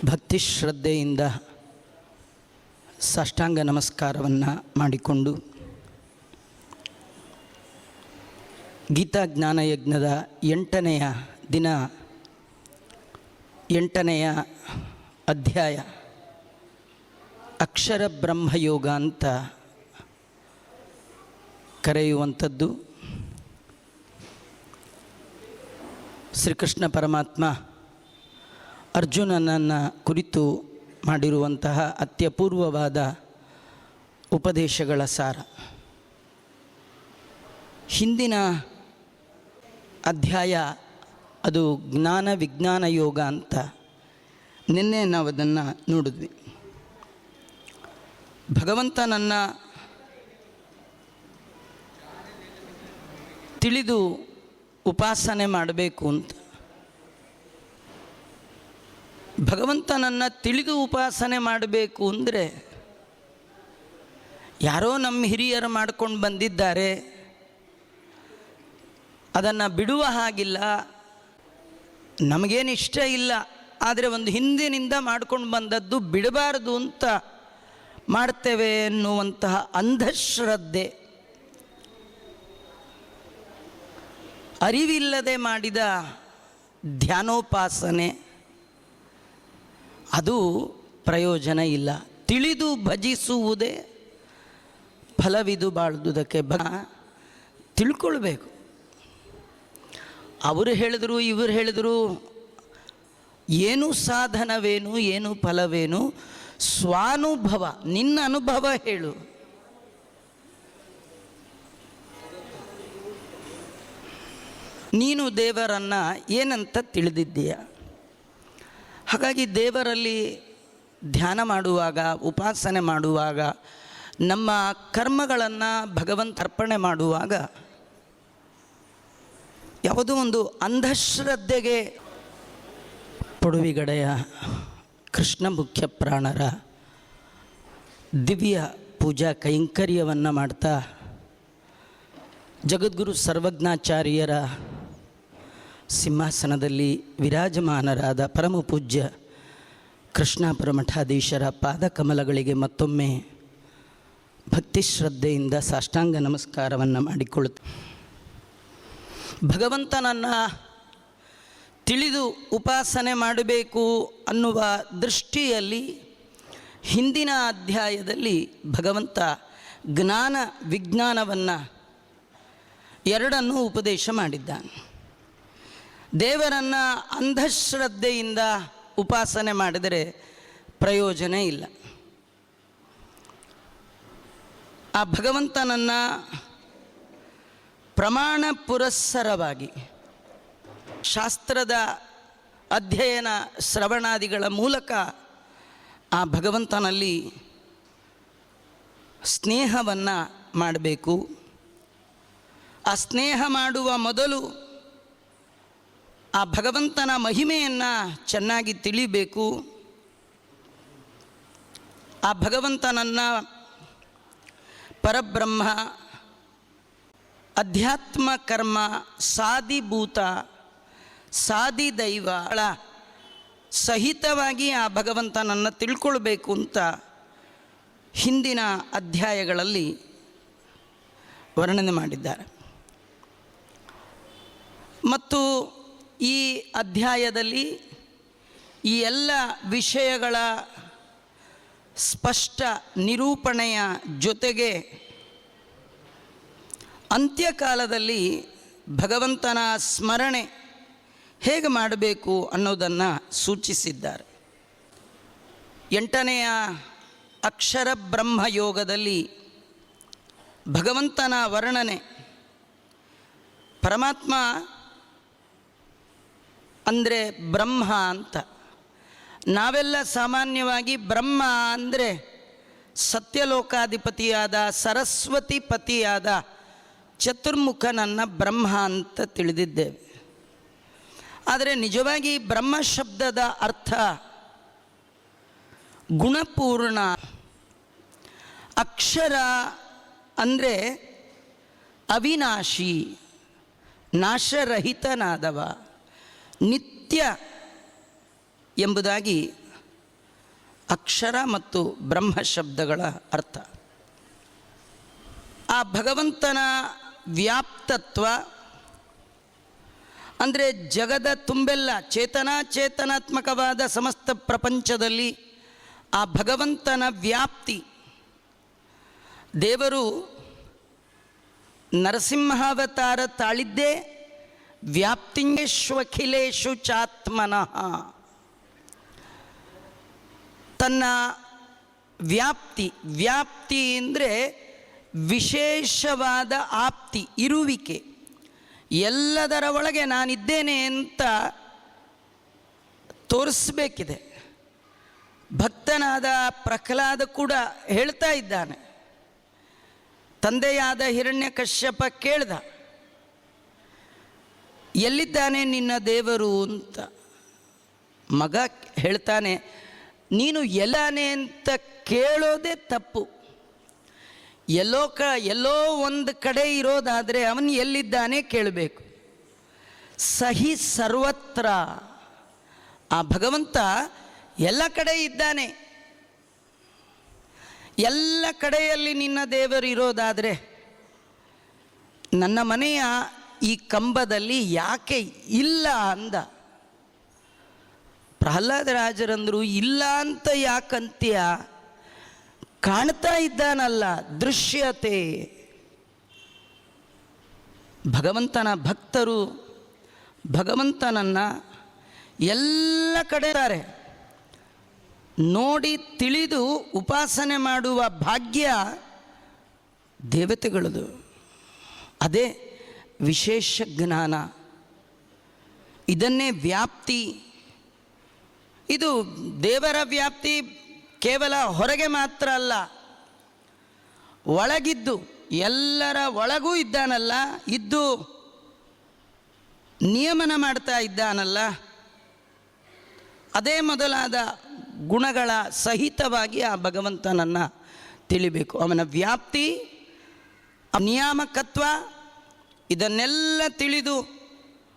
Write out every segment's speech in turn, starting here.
ಭಕ್ತಿ ಶ್ರದ್ಧೆಯಿಂದ ಸಾಷ್ಟಾಂಗ ನಮಸ್ಕಾರವನ್ನು ಮಾಡಿಕೊಂಡು ಗೀತಾ ಜ್ಞಾನಯಜ್ಞದ 8ನೆಯ ದಿನ 8ನೆಯ ಅಧ್ಯಾಯ ಅಕ್ಷರ ಬ್ರಹ್ಮಯೋಗ ಅಂತ ಕರೆಯುವಂಥದ್ದು. ಶ್ರೀಕೃಷ್ಣ ಪರಮಾತ್ಮ ಅರ್ಜುನನನ್ನು ಕುರಿತು ಮಾಡಿರುವಂತಹ ಅತ್ಯಪೂರ್ವವಾದ ಉಪದೇಶಗಳ ಸಾರ. ಹಿಂದಿನ ಅಧ್ಯಾಯ ಅದು ಜ್ಞಾನ ವಿಜ್ಞಾನ ಯೋಗ ಅಂತ. ನಿನ್ನೆ ನಾವು ಅದನ್ನು ನೋಡಿದ್ವಿ. ಭಗವಂತನನ್ನು ತಿಳಿದು ಉಪಾಸನೆ ಮಾಡಬೇಕು ಅಂತ. ಭಗವಂತನನ್ನು ತಿಳಿದು ಉಪಾಸನೆ ಮಾಡಬೇಕು ಅಂದರೆ ಯಾರೋ ನಮ್ಮ ಹಿರಿಯರು ಮಾಡ್ಕೊಂಡು ಬಂದಿದ್ದಾರೆ, ಅದನ್ನು ಬಿಡುವ ಹಾಗಿಲ್ಲ, ನಮಗೇನು ಇಷ್ಟ ಇಲ್ಲ, ಆದರೆ ಒಂದು ಹಿಂದಿನಿಂದ ಮಾಡ್ಕೊಂಡು ಬಂದದ್ದು ಬಿಡಬಾರ್ದು ಅಂತ ಮಾಡ್ತೇವೆ ಎನ್ನುವಂತಹ ಅಂಧಶ್ರದ್ಧೆ, ಅರಿವಿಲ್ಲದೆ ಮಾಡಿದ ಧ್ಯಾನೋಪಾಸನೆ, ಅದು ಪ್ರಯೋಜನ ಇಲ್ಲ. ತಿಳಿದು ಭಜಿಸುವುದೇ ಫಲವಿದು ಬಾಳುವುದಕ್ಕೆ. ತಿಳ್ಕೊಳ್ಬೇಕು. ಅವರು ಹೇಳಿದರು, ಇವರು ಹೇಳಿದರು, ಏನು ಸಾಧನವೇನು, ಏನು ಫಲವೇನು, ಸ್ವಾನುಭವ, ನಿನ್ನ ಅನುಭವ ಹೇಳು. ನೀನು ದೇವರನ್ನು ಏನಂತ ತಿಳಿದಿದ್ದೀಯ. ಹಾಗಾಗಿ ದೇವರಲ್ಲಿ ಧ್ಯಾನ ಮಾಡುವಾಗ, ಉಪಾಸನೆ ಮಾಡುವಾಗ, ನಮ್ಮ ಕರ್ಮಗಳನ್ನು ಭಗವಂತ ಅರ್ಪಣೆ ಮಾಡುವಾಗ ಯಾವುದೋ ಒಂದು ಅಂಧಶ್ರದ್ಧೆಗೆ ಪಡುವಿಗಡೆಯ ಕೃಷ್ಣ ಮುಖ್ಯ ಪ್ರಾಣರ ದಿವ್ಯ ಪೂಜಾ ಕೈಂಕರ್ಯವನ್ನು ಮಾಡ್ತಾ ಜಗದ್ಗುರು ಸರ್ವಜ್ಞಾಚಾರ್ಯರ ಸಿಂಹಾಸನದಲ್ಲಿ ವಿರಾಜಮಾನರಾದ ಪರಮ ಪೂಜ್ಯ ಕೃಷ್ಣಾಪುರ ಮಠಾಧೀಶರ ಪಾದಕಮಲಗಳಿಗೆ ಮತ್ತೊಮ್ಮೆ ಭಕ್ತಿ ಶ್ರದ್ಧೆಯಿಂದ ಸಾಷ್ಟಾಂಗ ನಮಸ್ಕಾರವನ್ನು ಮಾಡಿಕೊಳ್ಳುತ್ತೆ. ಭಗವಂತನನ್ನು ತಿಳಿದು ಉಪಾಸನೆ ಮಾಡಬೇಕು ಅನ್ನುವ ದೃಷ್ಟಿಯಲ್ಲಿ ಹಿಂದಿನ ಅಧ್ಯಾಯದಲ್ಲಿ ಭಗವಂತ ಜ್ಞಾನ ವಿಜ್ಞಾನವನ್ನು ಎರಡನ್ನೂ ಉಪದೇಶ ಮಾಡಿದ್ದಾನೆ. ದೇವರನ್ನು ಅಂಧಶ್ರದ್ಧೆಯಿಂದ ಉಪಾಸನೆ ಮಾಡಿದರೆ ಪ್ರಯೋಜನ ಇಲ್ಲ. ಆ ಭಗವಂತನನ್ನು ಪ್ರಮಾಣ ಪುರಸ್ಸರವಾಗಿ ಶಾಸ್ತ್ರದ ಅಧ್ಯಯನ ಶ್ರವಣಾದಿಗಳ ಮೂಲಕ ಆ ಭಗವಂತನಲ್ಲಿ ಸ್ನೇಹವನ್ನು ಮಾಡಬೇಕು. ಆ ಸ್ನೇಹ ಮಾಡುವ ಮೊದಲು ಆ ಭಗವಂತನ ಮಹಿಮೆಯನ್ನು ಚೆನ್ನಾಗಿ ತಿಳಿಬೇಕು. ಆ ಭಗವಂತನನ್ನು ಪರಬ್ರಹ್ಮ, ಅಧ್ಯಾತ್ಮ ಕರ್ಮ, ಸಾಧಿಭೂತ, ಸಾಧಿದೈವಗಳ ಸಹಿತವಾಗಿ ಆ ಭಗವಂತನನ್ನು ತಿಳ್ಕೊಳ್ಬೇಕು ಅಂತ ಹಿಂದಿನ ಅಧ್ಯಾಯಗಳಲ್ಲಿ ವರ್ಣನೆ ಮಾಡಿದ್ದಾರೆ. ಮತ್ತು ಈ ಅಧ್ಯಾಯದಲ್ಲಿ ಈ ಎಲ್ಲ ವಿಷಯಗಳ ಸ್ಪಷ್ಟ ನಿರೂಪಣೆಯ ಜೊತೆಗೆ ಅಂತ್ಯಕಾಲದಲ್ಲಿ ಭಗವಂತನ ಸ್ಮರಣೆ ಹೇಗೆ ಮಾಡಬೇಕು ಅನ್ನೋದನ್ನು ಸೂಚಿಸಿದ್ದಾರೆ. 8ನೆಯ ಅಕ್ಷರ ಬ್ರಹ್ಮಯೋಗದಲ್ಲಿ ಭಗವಂತನ ವರ್ಣನೆ. ಪರಮಾತ್ಮ ಅಂದರೆ ಬ್ರಹ್ಮ ಅಂತ. ನಾವೆಲ್ಲ ಸಾಮಾನ್ಯವಾಗಿ ಬ್ರಹ್ಮ ಅಂದರೆ ಸತ್ಯಲೋಕಾಧಿಪತಿಯಾದ ಸರಸ್ವತಿ ಪತಿಯಾದ ಚತುರ್ಮುಖನನ್ನು ಬ್ರಹ್ಮ ಅಂತ ತಿಳಿದಿದ್ದೇವೆ. ಆದರೆ ನಿಜವಾಗಿ ಬ್ರಹ್ಮ ಶಬ್ದದ ಅರ್ಥ ಗುಣಪೂರ್ಣ. ಅಕ್ಷರ ಅಂದರೆ ಅವಿನಾಶಿ, ನಾಶರಹಿತನಾದವ, ನಿತ್ಯ ಎಂಬುದಾಗಿ ಅಕ್ಷರ ಮತ್ತು ಬ್ರಹ್ಮ ಶಬ್ದಗಳ ಅರ್ಥ. ಆ ಭಗವಂತನ ವ್ಯಾಪ್ತತ್ವ ಅಂದರೆ ಜಗದ ತುಂಬೆಲ್ಲ ಚೇತನಾತ್ಮಕವಾದ ಸಮಸ್ತ ಪ್ರಪಂಚದಲ್ಲಿ ಆ ಭಗವಂತನ ವ್ಯಾಪ್ತಿ. ದೇವರು ನರಸಿಂಹಾವತಾರ ತಾಳಿದ್ದೇ ವ್ಯಾಪ್ತಿಂಗೇಶ್ವಖಿಲೇಶು ಚಾತ್ಮನಃ. ತನ್ನ ವ್ಯಾಪ್ತಿ ಅಂದರೆ ವಿಶೇಷವಾದ ಆಪ್ತಿ, ಇರುವಿಕೆ. ಎಲ್ಲದರ ಒಳಗೆ ನಾನಿದ್ದೇನೆ ಅಂತ ತೋರಿಸಬೇಕಿದೆ. ಭಕ್ತನಾದ ಪ್ರಹ್ಲಾದ ಕೂಡ ಹೇಳ್ತಾ ಇದ್ದಾನೆ. ತಂದೆಯಾದ ಹಿರಣ್ಯಕಶ್ಯಪ ಕೇಳ್ದ, ಎಲ್ಲಿದ್ದಾನೆ ನಿನ್ನ ದೇವರು ಅಂತ. ಮಗ ಹೇಳ್ತಾನೆ, ನೀನು ಎಲ್ಲಾನೆ ಅಂತ ಕೇಳೋದೇ ತಪ್ಪು. ಎಲ್ಲೋ ಒಂದು ಕಡೆ ಇರೋದಾದರೆ ಅವನು ಎಲ್ಲಿದ್ದಾನೆ ಕೇಳಬೇಕು. ಸಹಿ ಸರ್ವತ್ರ, ಆ ಭಗವಂತ ಎಲ್ಲ ಕಡೆ ಇದ್ದಾನೆ. ಎಲ್ಲ ಕಡೆಯಲ್ಲಿ ನಿನ್ನ ದೇವರು ಇರೋದಾದರೆ ನನ್ನ ಮನೆಯ ಈ ಕಂಬದಲ್ಲಿ ಯಾಕೆ ಇಲ್ಲ ಅಂದ. ಪ್ರಹ್ಲಾದರಾಜರಂದರು, ಇಲ್ಲ ಅಂತ ಯಾಕಂತೀಯ, ಕಾಣ್ತಾ ಇದ್ದಾನಲ್ಲ, ದೃಶ್ಯತೆ. ಭಗವಂತನ ಭಕ್ತರು ಭಗವಂತನನ್ನು ಎಲ್ಲ ಕಡೆ ಇದ್ದಾರೆ. ನೋಡಿ ತಿಳಿದು ಉಪಾಸನೆ ಮಾಡುವ ಭಾಗ್ಯ ದೇವತೆಗಳದು. ಅದೇ ವಿಶೇಷ ಜ್ಞಾನ. ಇದನ್ನೇ ವ್ಯಾಪ್ತಿ. ಇದು ದೇವರ ವ್ಯಾಪ್ತಿ ಕೇವಲ ಹೊರಗೆ ಮಾತ್ರ ಅಲ್ಲ, ಒಳಗಿದ್ದು ಎಲ್ಲರ ಒಳಗೂ ಇದ್ದಾನಲ್ಲ, ಇದ್ದು ನಿಯಮನ ಮಾಡ್ತಾ ಇದ್ದಾನಲ್ಲ. ಅದೇ ಮೊದಲಾದ ಗುಣಗಳ ಸಹಿತವಾಗಿ ಆ ಭಗವಂತನನ್ನು ತಿಳಿಬೇಕು. ಅವನ ವ್ಯಾಪ್ತಿ, ನಿಯಾಮಕತ್ವ, ಇದನ್ನೆಲ್ಲ ತಿಳಿದು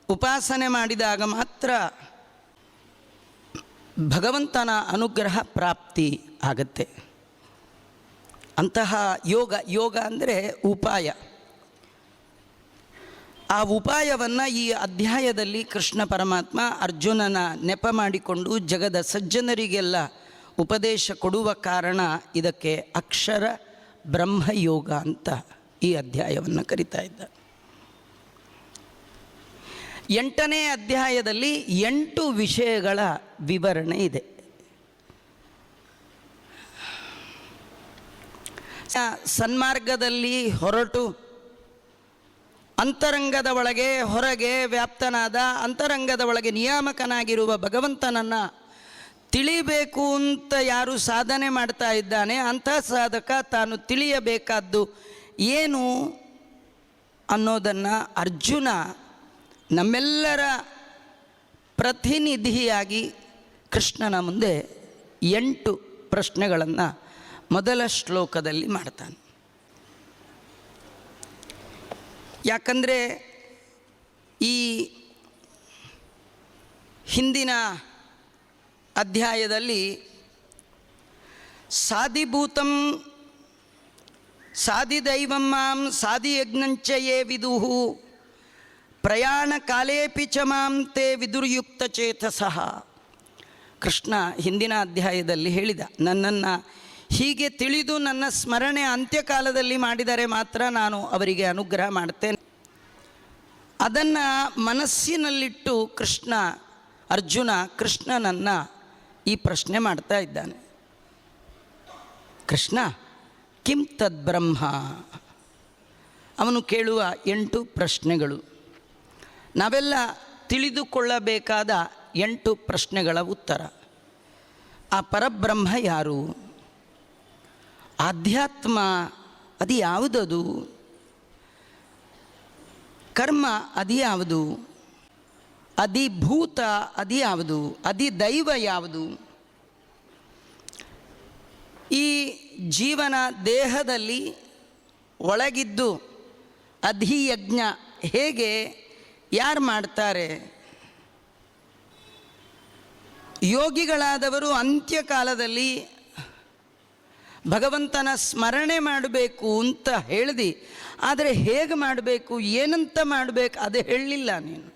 ಉಪಾಸನೆ ಮಾಡಿದಾಗ ಮಾತ್ರ ಭಗವಂತನ ಅನುಗ್ರಹ ಪ್ರಾಪ್ತಿ ಆಗತ್ತೆ. ಅಂತಹ ಯೋಗ ಅಂದರೆ ಉಪಾಯ. ಆ ಉಪಾಯವನ್ನು ಈ ಅಧ್ಯಾಯದಲ್ಲಿ ಕೃಷ್ಣ ಪರಮಾತ್ಮ ಅರ್ಜುನನ ನೆಪ ಮಾಡಿಕೊಂಡು ಜಗದ ಸಜ್ಜನರಿಗೆಲ್ಲ ಉಪದೇಶ ಕೊಡುವ ಕಾರಣ ಇದಕ್ಕೆ ಅಕ್ಷರ ಬ್ರಹ್ಮಯೋಗ ಅಂತ ಈ ಅಧ್ಯಾಯವನ್ನು ಕರೀತಾ ಇದ್ದ. 8ನೇ ಅಧ್ಯಾಯದಲ್ಲಿ 8 ವಿಷಯಗಳ ವಿವರಣೆ ಇದೆ. ಸನ್ಮಾರ್ಗದಲ್ಲಿ ಹೊರಟು ಅಂತರಂಗದ ಒಳಗೆ ಹೊರಗೆ ವ್ಯಾಪ್ತನಾದ, ಅಂತರಂಗದ ಒಳಗೆ ನಿಯಾಮಕನಾಗಿರುವ ಭಗವಂತನನ್ನು ತಿಳಿಬೇಕು ಅಂತ ಯಾರು ಸಾಧನೆ ಮಾಡ್ತಾ ಇದ್ದಾನೆ, ಅಂಥ ಸಾಧಕ ತಾನು ತಿಳಿಯಬೇಕಾದ್ದು ಏನು ಅನ್ನೋದನ್ನು ಅರ್ಜುನ ನಮ್ಮೆಲ್ಲರ ಪ್ರತಿನಿಧಿಯಾಗಿ ಕೃಷ್ಣನ ಮುಂದೆ 8 ಪ್ರಶ್ನೆಗಳನ್ನು ಮೊದಲ ಶ್ಲೋಕದಲ್ಲಿ ಮಾಡ್ತಾನೆ. ಯಾಕಂದರೆ ಈ ಹಿಂದಿನ ಅಧ್ಯಾಯದಲ್ಲಿ ಸಾಧಿಭೂತಂ ಸಾಧಿದೈವಂ ಮಾಂ ಸಾಧಿಯಜ್ಞಂಚಯೇ ವಿದುಹು ಪ್ರಯಾಣ ಕಾಲೇಪಿ ಚ ಮಾಂ ತೇ ವಿದುರ್ಯುಕ್ತ ಚೇತಸಃ. ಕೃಷ್ಣ ಹಿಂದಿನ ಅಧ್ಯಾಯದಲ್ಲಿ ಹೇಳಿದ, ನನ್ನನ್ನು ಹೀಗೆ ತಿಳಿದು ನನ್ನ ಸ್ಮರಣೆ ಅಂತ್ಯಕಾಲದಲ್ಲಿ ಮಾಡಿದರೆ ಮಾತ್ರ ನಾನು ಅವರಿಗೆ ಅನುಗ್ರಹ ಮಾಡ್ತೇನೆ. ಅದನ್ನು ಮನಸ್ಸಿನಲ್ಲಿಟ್ಟು ಅರ್ಜುನ ಕೃಷ್ಣನನ್ನು ಈ ಪ್ರಶ್ನೆ ಮಾಡ್ತಾ ಇದ್ದಾನೆ. ಕೃಷ್ಣ ಕಿಂ ತದ್ಬ್ರಹ್ಮ? ಅವನು ಕೇಳುವ 8 ಪ್ರಶ್ನೆಗಳು, ನಾವೆಲ್ಲ ತಿಳಿದುಕೊಳ್ಳಬೇಕಾದ 8 ಪ್ರಶ್ನೆಗಳ ಉತ್ತರ. ಆ ಪರಬ್ರಹ್ಮ ಯಾರು? ಆಧ್ಯಾತ್ಮ ಅದು ಯಾವುದದು? ಕರ್ಮ ಅದು ಯಾವುದು? ಅಧಿಭೂತ ಅದು ಯಾವುದು? ಅಧಿದೈವ ಯಾವುದು? ಈ ಜೀವನ ದೇಹದಲ್ಲಿ ಒಳಗಿದ್ದು ಅಧಿಯಜ್ಞ ಹೇಗೆ, ಯಾರು ಮಾಡ್ತಾರೆ? ಯೋಗಿಗಳಾದವರು ಅಂತ್ಯಕಾಲದಲ್ಲಿ ಭಗವಂತನ ಸ್ಮರಣೆ ಮಾಡಬೇಕು ಅಂತ ಹೇಳಿದಿ, ಆದರೆ ಹೇಗೆ ಮಾಡಬೇಕು, ಏನಂತ ಮಾಡಬೇಕು ಅದು ಹೇಳಲಿಲ್ಲ ನೀನು.